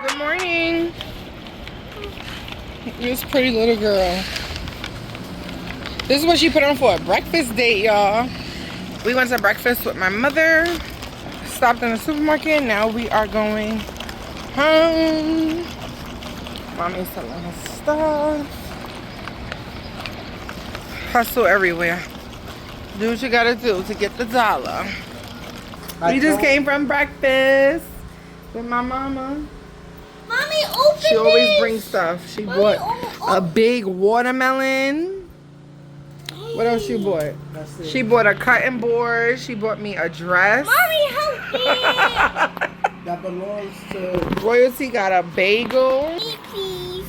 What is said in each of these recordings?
Good morning. This pretty little girl. This is what she put on for a breakfast date, y'all. We went to breakfast with my mother. Stopped in the supermarket. Now we are going home. Mommy's selling her stuff. Hustle everywhere. Do what you gotta do to get the dollar. We just came from breakfast with my mama. Mommy, open She always brings stuff. She bought a big watermelon. What else she bought? She bought a cutting board. She bought me a dress. Mommy, help me. That belongs to Royalty got a bagel. Please.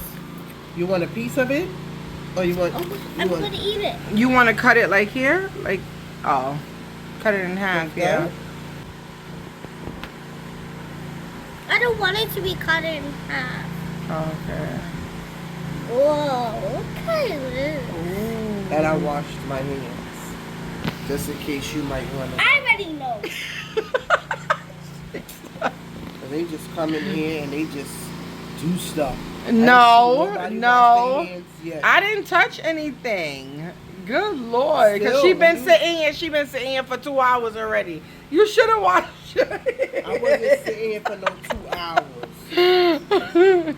You want a piece of it? Or you want I'm going to eat it. You want to cut it like here? Like, oh, cut it in half, yeah. I don't want it to be cut in half. Okay. Whoa, look at this. And I washed my hands. Just in case you might want to. I already know. And they just come in here and they just do stuff. No. I I didn't touch anything. Good Lord. Because Still, she been sitting here for 2 hours already. You should have watched it. I wasn't sitting here for no 2 hours.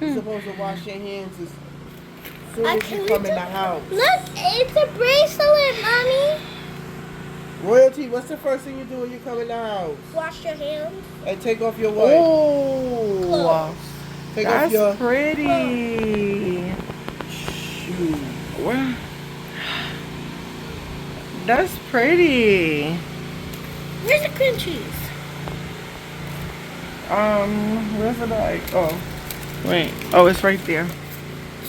You're supposed to wash your hands as soon as you come in the house. Look, it's a bracelet, Mommy. Royalty, what's the first thing you do when you come in the house? Wash your hands. And take off your what? Oh. Take That's off your pretty. shoe. What? That's pretty. Where's the cream cheese? Where's the bag? Oh, wait. Oh, it's right there.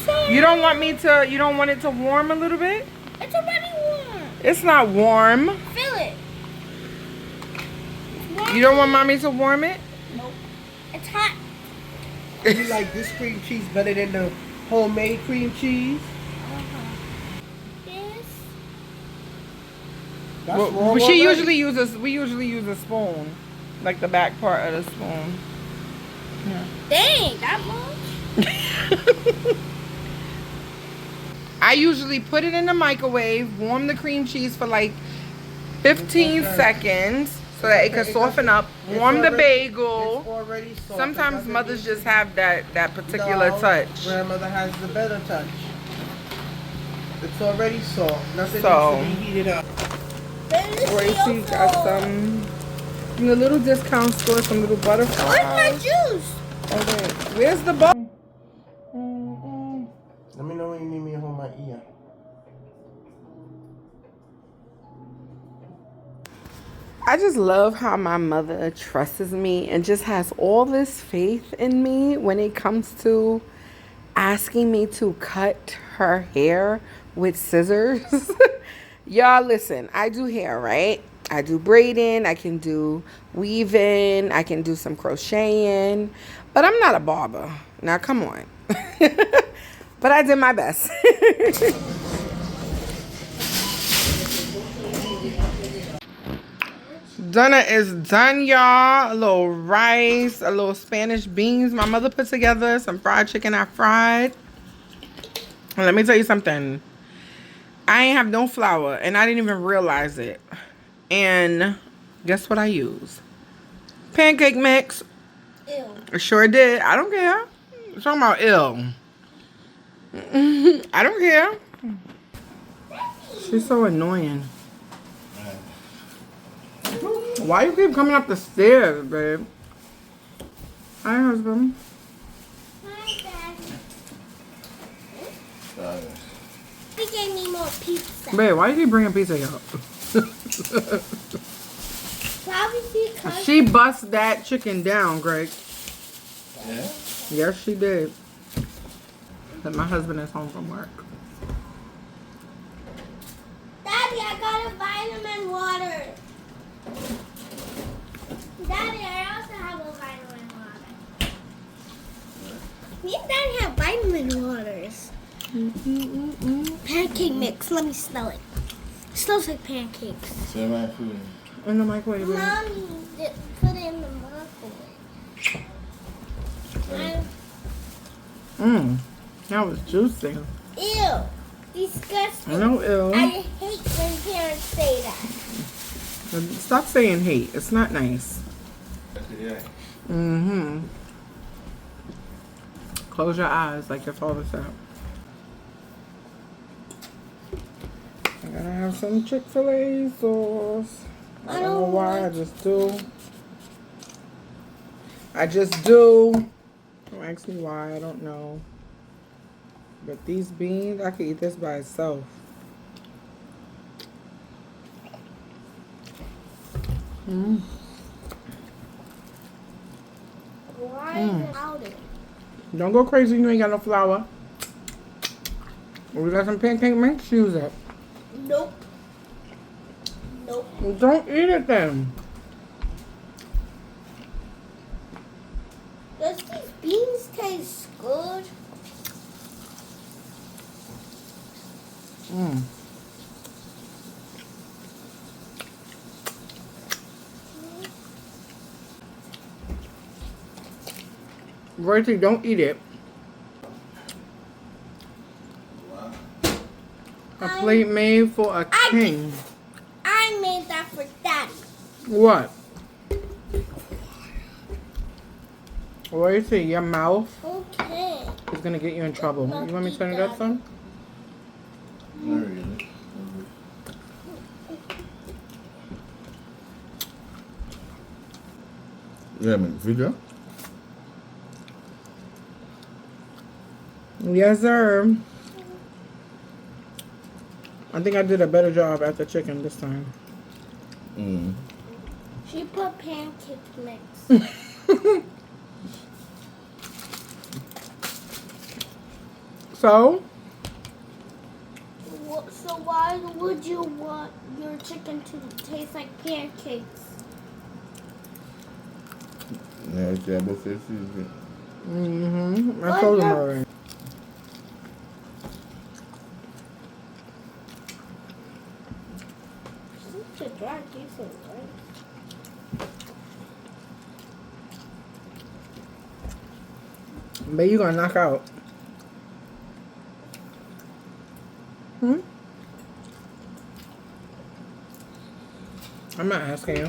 Sorry. You don't want it to warm a little bit? It's already warm. It's not warm. Feel it. It's warm. You don't want mommy to warm it? Nope. It's hot. You like this cream cheese better than the homemade cream cheese? Yes. That's Well, wrong we already. usually use a spoon, like the back part of the spoon. Yeah. Dang, that much? I usually put it in the microwave, warm the cream cheese for like 15 seconds so that it can soften up. Warm the bagel. It's already soft. Sometimes mothers just have that particular touch. Grandmother has the better touch. It's already soft. Nothing So, needs to be heated up. Royalty got some in the little discount store, some little butterflies. Where's my juice? Okay. Where's the butterfly? Let me know when you need me to hold my ear. I just love how my mother trusts me and just has all this faith in me when it comes to asking me to cut her hair with scissors. Y'all listen, I do hair, right? I do braiding, I can do weaving, I can do some crocheting, but I'm not a barber. Now come on. But I did my best. Dinner is done, y'all. A little rice, a little Spanish beans my mother put together, some fried chicken I fried. And let me tell you something. I ain't have no flour, and I didn't even realize it. And guess what I use? Pancake mix. Ew. I sure did. I don't care. I'm talking about ill. I don't care. She's so annoying. Why you keep coming up the stairs, babe? Hi, husband. Hi, Dad. He gave me more pizza. Babe, why you keep bringing pizza here? Probably because She bust that chicken down, Greg. Yeah? Yes, she did. But my husband is home from work. Daddy, I got a vitamin water. Daddy, I also have a vitamin water. Me and Daddy have vitamin waters. Pancake mix. Let me smell it. It smells like pancakes. Say my food. In the microwave, babe. Mommy, put it in the microwave. That was juicy. Ew. Disgusting. No ill. I hate when parents say that. Stop saying hate. It's not nice. Close your eyes like it's all this out. I gotta have some Chick-fil-A sauce. I don't know why. I just do. Don't ask me why. I don't know. But these beans, I could eat this by itself. Why is it powder? Don't go crazy. You ain't got no flour. We got some pancake mix. Use it. Nope. Nope. Don't eat it then. Does these beans taste good? Royalty, don't eat it. A plate made for a king. I made that for Daddy. What? Royalty, your mouth Okay. is gonna get you in trouble. You want me to turn it up some? Not really. Yeah, make video. Yes, sir. I think I did a better job at the chicken this time. She put pancake mix. So? So why would you want your chicken to taste like pancakes? Yeah, it's double season. I told him already. Such a dry piece of rice. But you gonna knock out. I'm not asking you.